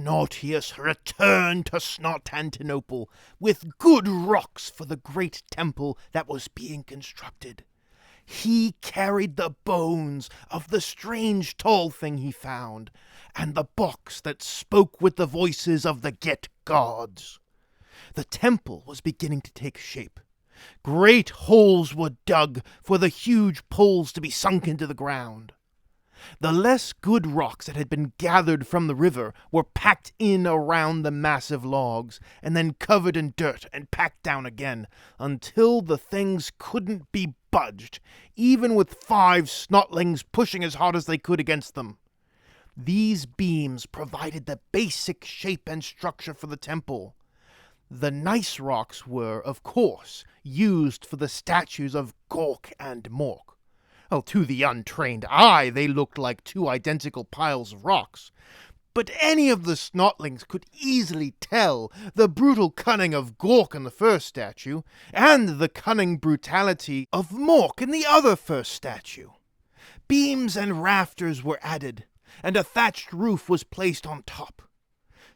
Snortius returned to Snotantinople with good rocks for the great temple that was being constructed. He carried the bones of the strange tall thing he found, and the box that spoke with the voices of the Get gods. The temple was beginning to take shape. Great holes were dug for the huge poles to be sunk into the ground. The less good rocks that had been gathered from the river were packed in around the massive logs, and then covered in dirt and packed down again, until the things couldn't be budged, even with 5 snotlings pushing as hard as they could against them. These beams provided the basic shape and structure for the temple. The nice rocks were, of course, used for the statues of Gork and Mork. Well, to the untrained eye, they looked like 2 identical piles of rocks. But any of the snotlings could easily tell the brutal cunning of Gork in the first statue, and the cunning brutality of Mork in the other first statue. Beams and rafters were added, and a thatched roof was placed on top.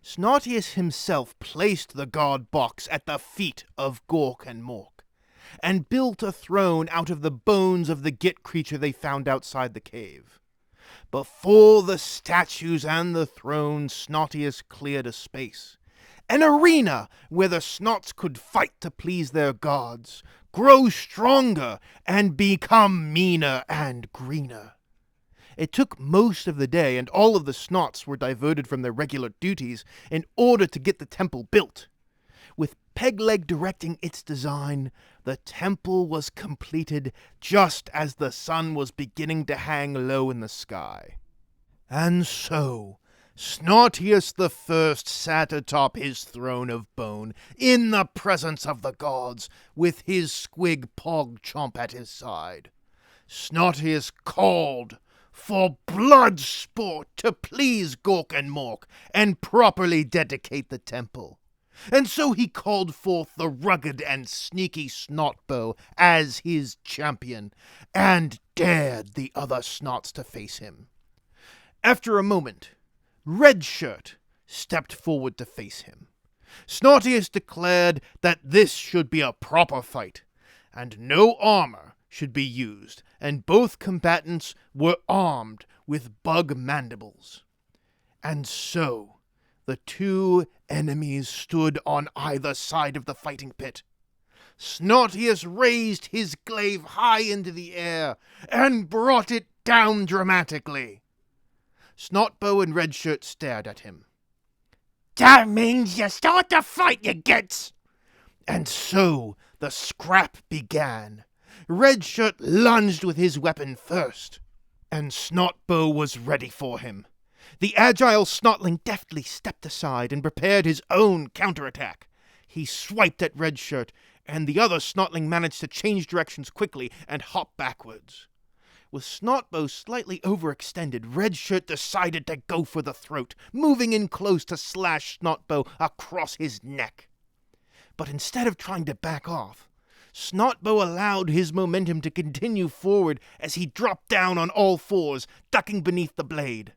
Snortius himself placed the god box at the feet of Gork and Mork, and built a throne out of the bones of the Git creature they found outside the cave. Before the statues and the throne, Snortius cleared a space, an arena where the Snots could fight to please their gods, grow stronger, and become meaner and greener. It took most of the day, and all of the Snots were diverted from their regular duties in order to get the temple built. With Pegleg directing its design, the temple was completed just as the sun was beginning to hang low in the sky. And so, Snortius the First sat atop his throne of bone, in the presence of the gods, with his squig Pogchomp at his side. Snortius called for blood sport to please Gork and Mork, and properly dedicate the temple. And so he called forth the rugged and sneaky Snotbow as his champion, and dared the other Snots to face him. After a moment, Redshirt stepped forward to face him. Snortius declared that this should be a proper fight, and no armor should be used, and both combatants were armed with bug mandibles. And so the 2 enemies stood on either side of the fighting pit. Snortius raised his glaive high into the air and brought it down dramatically. Snotbow and Redshirt stared at him. "That means you start the fight, you gits!" And so the scrap began. Redshirt lunged with his weapon first, and Snotbow was ready for him. The agile Snotling deftly stepped aside and prepared his own counterattack. He swiped at Redshirt, and the other Snotling managed to change directions quickly and hop backwards. With Snotbow slightly overextended, Redshirt decided to go for the throat, moving in close to slash Snotbow across his neck. But instead of trying to back off, Snotbow allowed his momentum to continue forward as he dropped down on all fours, ducking beneath the blade.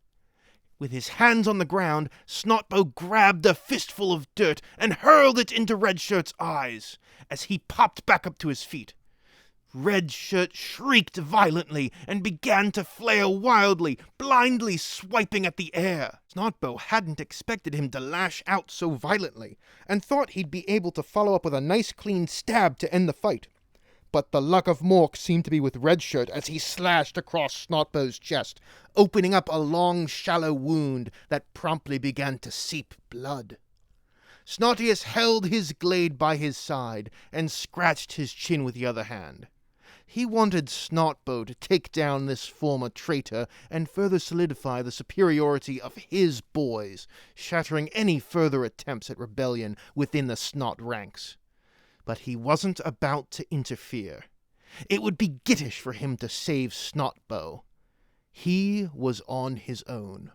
With his hands on the ground, Snotbow grabbed a fistful of dirt and hurled it into Redshirt's eyes as he popped back up to his feet. Redshirt shrieked violently and began to flail wildly, blindly swiping at the air. Snotbow hadn't expected him to lash out so violently, and thought he'd be able to follow up with a nice clean stab to end the fight. But the luck of Mork seemed to be with Redshirt as he slashed across Snotbow's chest, opening up a long, shallow wound that promptly began to seep blood. Snortius held his glade by his side and scratched his chin with the other hand. He wanted Snotbow to take down this former traitor and further solidify the superiority of his boys, shattering any further attempts at rebellion within the Snot ranks. But he wasn't about to interfere. It would be gittish for him to save Snotbow. He was on his own.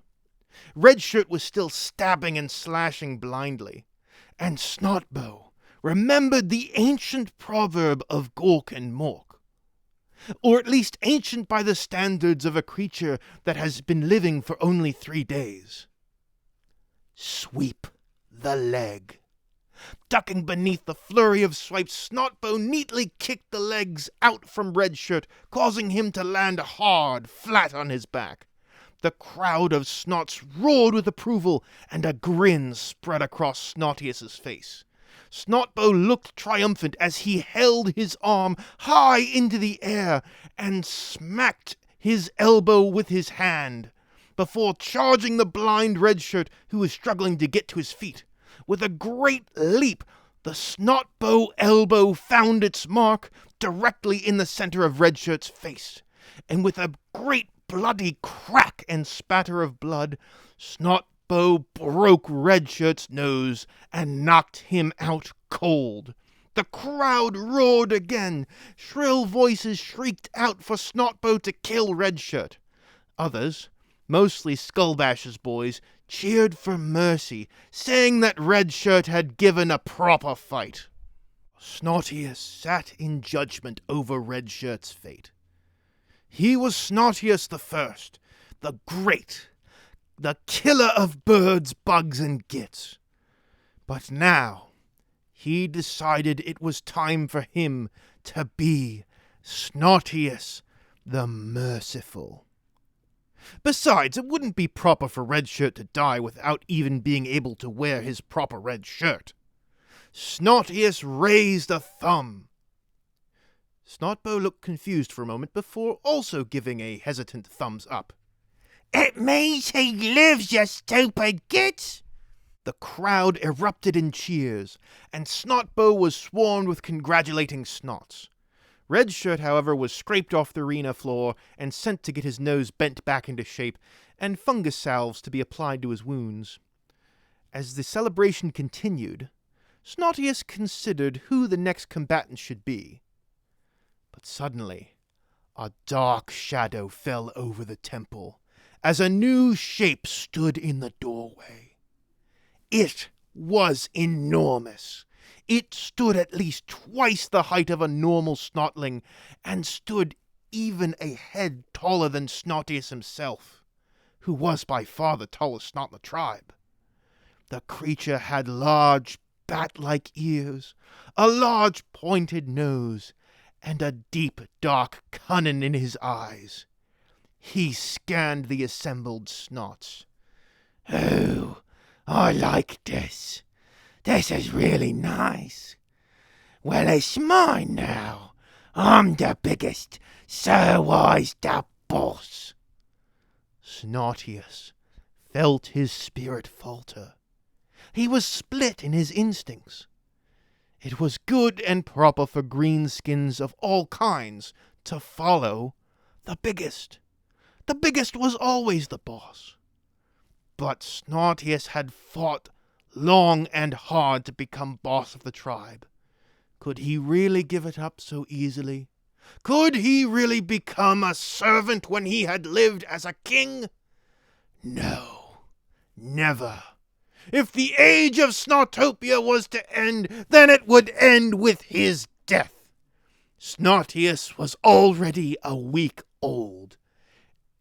Redshirt was still stabbing and slashing blindly, and Snotbow remembered the ancient proverb of Gork and Mork. Or at least ancient by the standards of a creature that has been living for only 3 days. Sweet sweep the leg. Ducking beneath the flurry of swipes, Snotbow neatly kicked the legs out from Redshirt, causing him to land hard, flat on his back. The crowd of Snots roared with approval, and a grin spread across Snotius's face. Snotbow looked triumphant as he held his arm high into the air and smacked his elbow with his hand, before charging the blind Redshirt, who was struggling to get to his feet. With a great leap, the Snotbow elbow found its mark directly in the center of Redshirt's face, and with a great bloody crack and spatter of blood, Snotbow broke Redshirt's nose and knocked him out cold. The crowd roared again. Shrill voices shrieked out for Snotbow to kill Redshirt. Others, mostly Skullbash's boys, cheered for mercy, saying that Redshirt had given a proper fight. Snotius sat in judgment over Redshirt's fate. He was Snotius the First, the Great, the killer of birds, bugs, and gits. But now he decided it was time for him to be Snotius the Merciful. Besides, it wouldn't be proper for Redshirt to die without even being able to wear his proper red shirt. Snotius raised a thumb. Snotbow looked confused for a moment before also giving a hesitant thumbs up. "It means he lives, you stupid gits!" The crowd erupted in cheers, and Snotbow was swarmed with congratulating Snots. Redshirt, however, was scraped off the arena floor and sent to get his nose bent back into shape and fungus salves to be applied to his wounds. As the celebration continued, Snotius considered who the next combatant should be. But suddenly, a dark shadow fell over the temple as a new shape stood in the doorway. It was enormous. It stood at least twice the height of a normal Snotling, and stood even a head taller than Snotius himself, who was by far the tallest Snot in the tribe. The creature had large, bat-like ears, a large pointed nose, and a deep, dark cunning in his eyes. He scanned the assembled Snots. "Oh, I like this. This is really nice. Well, it's mine now. I'm the biggest, so I's the boss." Snotius felt his spirit falter. He was split in his instincts. It was good and proper for greenskins of all kinds to follow the biggest. The biggest was always the boss. But Snotius had fought long and hard to become boss of the tribe. Could he really give it up so easily? Could he really become a servant when he had lived as a king? No, never. If the age of Snotopia was to end, then it would end with his death. Snotius was already a week old,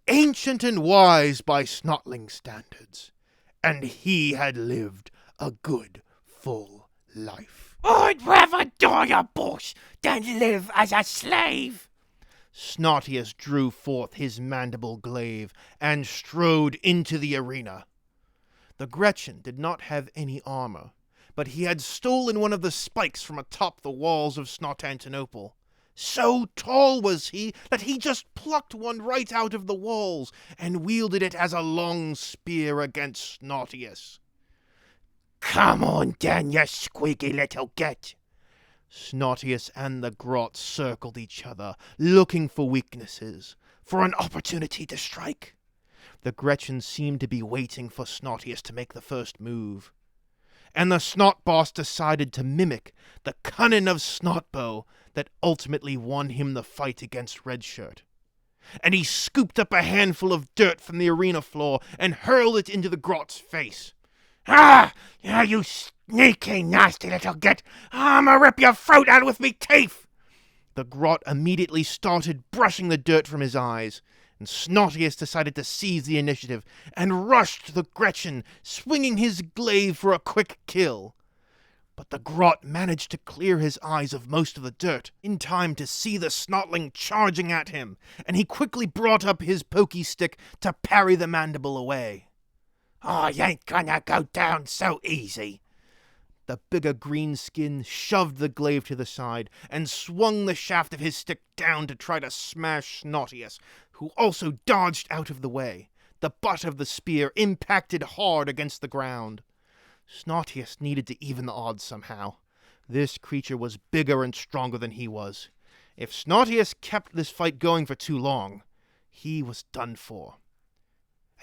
ancient and wise by Snotling standards, and he had lived a good, full life. "I'd rather die a boss than live as a slave." Snotius drew forth his mandible glaive and strode into the arena. The Gretchen did not have any armor, but he had stolen one of the spikes from atop the walls of Snotantinople. So tall was he that he just plucked one right out of the walls and wielded it as a long spear against Snotius. "Come on then, you squeaky little git." Snotius and the Grots circled each other, looking for weaknesses, for an opportunity to strike. The Gretchen seemed to be waiting for Snotius to make the first move. And the Snot Boss decided to mimic the cunning of Snotbow that ultimately won him the fight against Redshirt. And he scooped up a handful of dirt from the arena floor and hurled it into the Grot's face. "Ah, you sneaky, nasty little git! I'ma rip your throat out with me teeth!" The Grot immediately started brushing the dirt from his eyes. and Snortius decided to seize the initiative and rushed to the Gretchen, swinging his glaive for a quick kill. But the Grot managed to clear his eyes of most of the dirt in time to see the Snotling charging at him, and he quickly brought up his pokey stick to parry the mandible away. "Oh, you ain't gonna go down so easy." The bigger greenskin shoved the glaive to the side and swung the shaft of his stick down to try to smash Snortius, who also dodged out of the way. The butt of the spear impacted hard against the ground. Snortius needed to even the odds somehow. This creature was bigger and stronger than he was. If Snortius kept this fight going for too long, he was done for.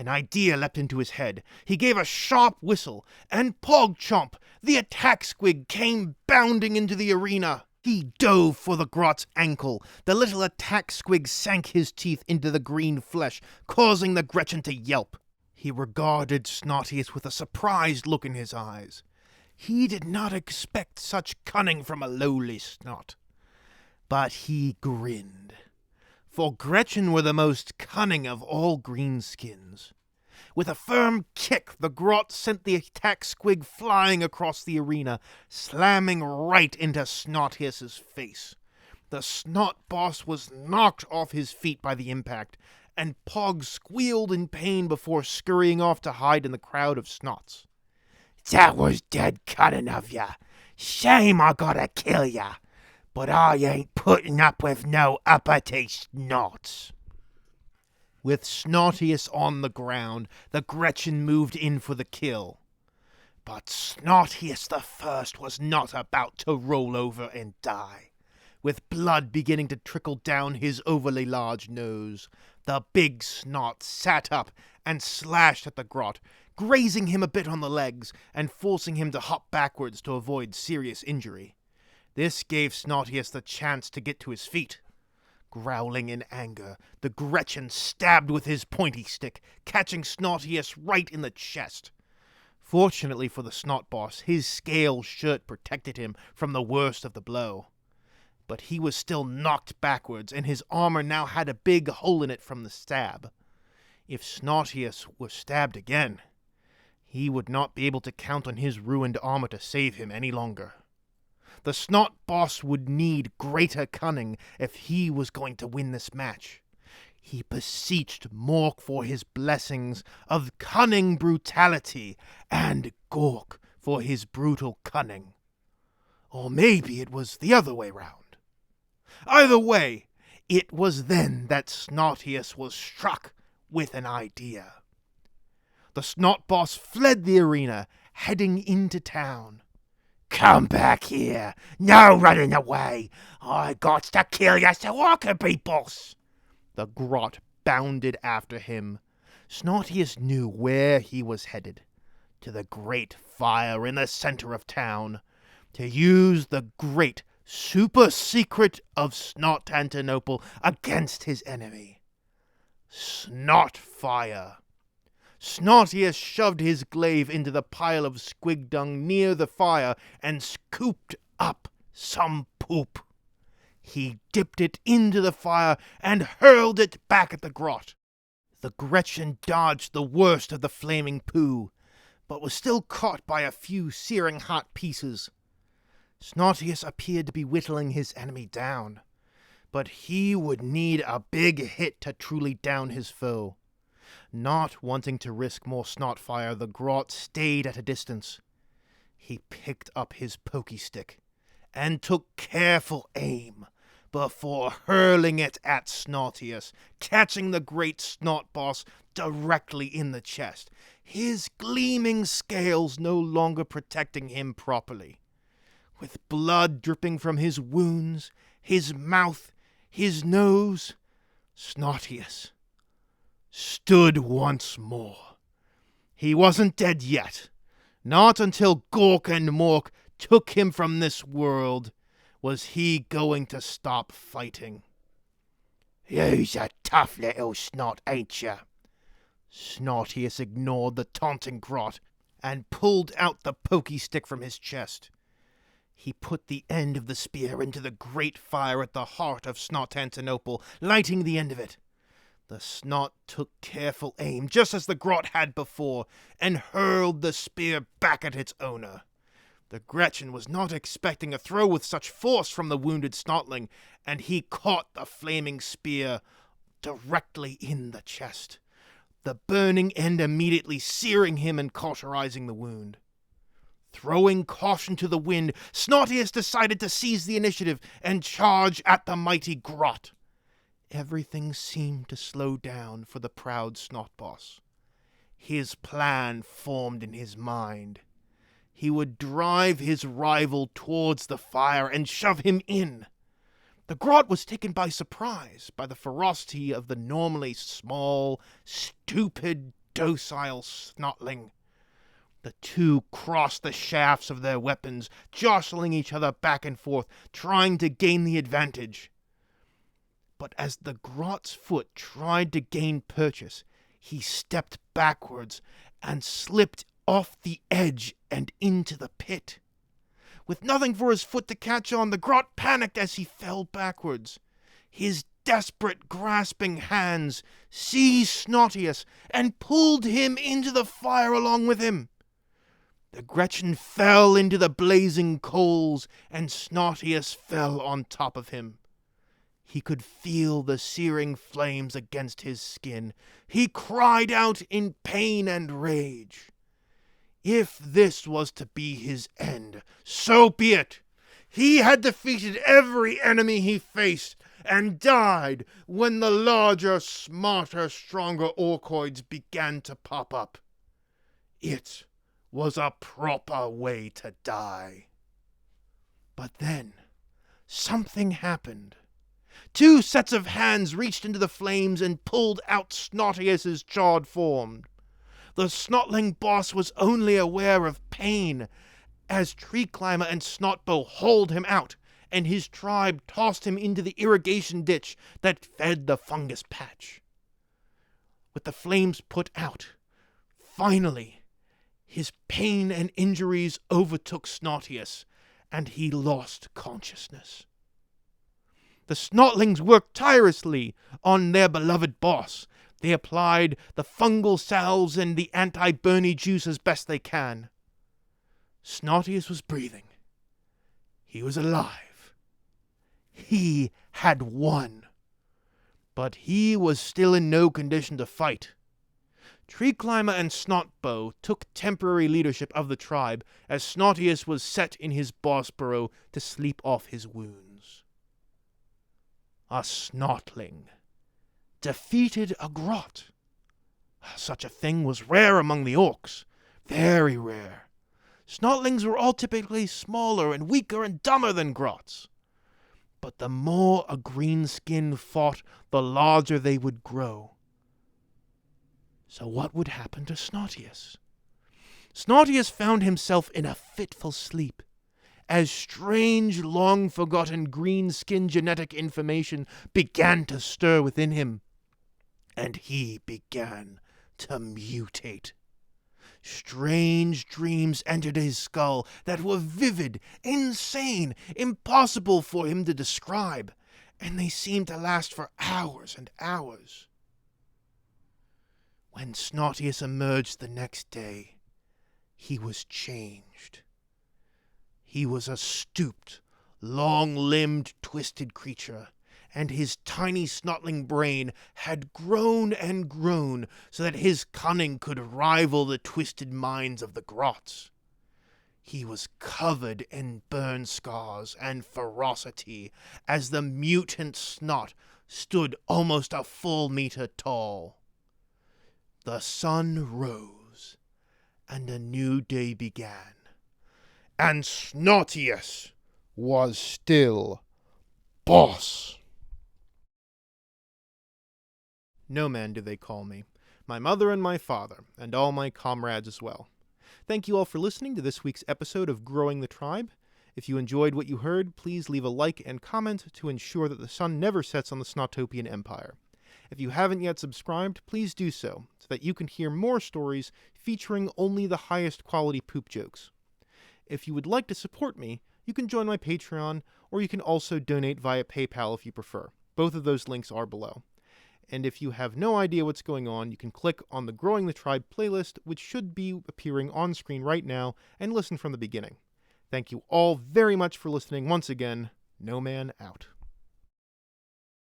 An idea leapt into his head. He gave a sharp whistle, and Pogchomp, the attack squig, came bounding into the arena. He dove for the Grot's ankle. The little attack squig sank his teeth into the green flesh, causing the Gretchen to yelp. He regarded Snortius with a surprised look in his eyes. He did not expect such cunning from a lowly Snot. But he grinned. For Gretchen were the most cunning of all greenskins. With a firm kick, the Grot sent the attack squig flying across the arena, slamming right into Snortius's face. The Snot boss was knocked off his feet by the impact, and Pog squealed in pain before scurrying off to hide in the crowd of Snots. "That was dead cunning of ya. Shame I gotta kill ya. But I ain't putting up with no uppity Snots." With Snortius on the ground, the Gretchen moved in for the kill. But Snortius the First was not about to roll over and die. With blood beginning to trickle down his overly large nose, the big Snot sat up and slashed at the Grot, grazing him a bit on the legs and forcing him to hop backwards to avoid serious injury. This gave Snortius the chance to get to his feet. Growling in anger, the Gretchen stabbed with his pointy stick, catching Snortius right in the chest. Fortunately for the Snot boss, his scale shirt protected him from the worst of the blow. But he was still knocked backwards, and his armor now had a big hole in it from the stab. If Snortius were stabbed again, he would not be able to count on his ruined armor to save him any longer. The Snot boss would need greater cunning if he was going to win this match. He beseeched Mork for his blessings of cunning brutality, and Gork for his brutal cunning. Or maybe it was the other way round. Either way, it was then that Snortius was struck with an idea. The Snot boss fled the arena, heading into town. "Come back here. No running away. I got to kill ya so I can be boss." The Grot bounded after him. Snortius knew where he was headed. To the great fire in the center of town. To use the great super secret of Snot-Antinople against his enemy. Snot fire. Snortius shoved his glaive into the pile of squig dung near the fire and scooped up some poop. He dipped it into the fire and hurled it back at the Grot. The Gretchen dodged the worst of the flaming poo, but was still caught by a few searing hot pieces. Snortius appeared to be whittling his enemy down, but he would need a big hit to truly down his foe. Not wanting to risk more snot fire, the Grot stayed at a distance. He picked up his pokey stick and took careful aim before hurling it at Snortius, catching the great Snot boss directly in the chest, his gleaming scales no longer protecting him properly. With blood dripping from his wounds, his mouth, his nose, Snortius stood once more. He wasn't dead yet. Not until Gork and Mork took him from this world was he going to stop fighting. "You's a tough little Snot, ain't ya?" Snortius ignored the taunting Grot and pulled out the pokey stick from his chest. He put the end of the spear into the great fire at the heart of Snot-Antinople, lighting the end of it. The Snot took careful aim, just as the Grot had before, and hurled the spear back at its owner. The Gretchen was not expecting a throw with such force from the wounded Snotling, and he caught the flaming spear directly in the chest, the burning end immediately searing him and cauterizing the wound. Throwing caution to the wind, Snortius decided to seize the initiative and charge at the mighty Grot. Everything seemed to slow down for the proud Snot Boss. His plan formed in his mind. He would drive his rival towards the fire and shove him in. The Grot was taken by surprise by the ferocity of the normally small, stupid, docile Snotling. The two crossed the shafts of their weapons, jostling each other back and forth, trying to gain the advantage. But as the Grot's foot tried to gain purchase, he stepped backwards and slipped off the edge and into the pit. With nothing for his foot to catch on, the Grot panicked as he fell backwards. His desperate, grasping hands seized Snortius and pulled him into the fire along with him. The Gretchen fell into the blazing coals, and Snortius fell on top of him. He could feel the searing flames against his skin. He cried out in pain and rage. If this was to be his end, so be it. He had defeated every enemy he faced, and died when the larger, smarter, stronger orcoids began to pop up. It was a proper way to die. But then, something happened. Two sets of hands reached into the flames and pulled out Snortius's charred form. The Snotling boss was only aware of pain as Tree Climber and Snotbow hauled him out, and his tribe tossed him into the irrigation ditch that fed the fungus patch. With the flames put out, finally, his pain and injuries overtook Snortius, and he lost consciousness. The Snotlings worked tirelessly on their beloved boss. They applied the fungal salves and the anti-burny juice as best they can. Snortius was breathing. He was alive. He had won. But he was still in no condition to fight. Tree Climber and Snotbow took temporary leadership of the tribe as Snortius was set in his boss burrow to sleep off his wounds. A Snotling defeated a Grot. Such a thing was rare among the orcs. Very rare. Snotlings were all typically smaller and weaker and dumber than Grots. But the more a greenskin fought, the larger they would grow. So what would happen to Snortius? Snortius found himself in a fitful sleep, as strange, long-forgotten green-skin genetic information began to stir within him, and he began to mutate. Strange dreams entered his skull that were vivid, insane, impossible for him to describe, and they seemed to last for hours and hours. When Snortius emerged the next day, he was changed. He was a stooped, long-limbed, twisted creature, and his tiny snotling brain had grown and grown so that his cunning could rival the twisted minds of the Grots. He was covered in burn scars and ferocity as the mutant Snot stood almost a full meter tall. The sun rose, and a new day began. And Snortius was still boss. No man do they call me, my mother and my father, and all my comrades as well. Thank you all for listening to this week's episode of Growing the Tribe. If you enjoyed what you heard, please leave a like and comment to ensure that the sun never sets on the Snotopian Empire. If you haven't yet subscribed, please do so that you can hear more stories featuring only the highest quality poop jokes. If you would like to support me, you can join my Patreon, or you can also donate via PayPal if you prefer. Both of those links are below. And if you have no idea what's going on, you can click on the Growing the Tribe playlist, which should be appearing on screen right now, and listen from the beginning. Thank you all very much for listening once again. No Man out.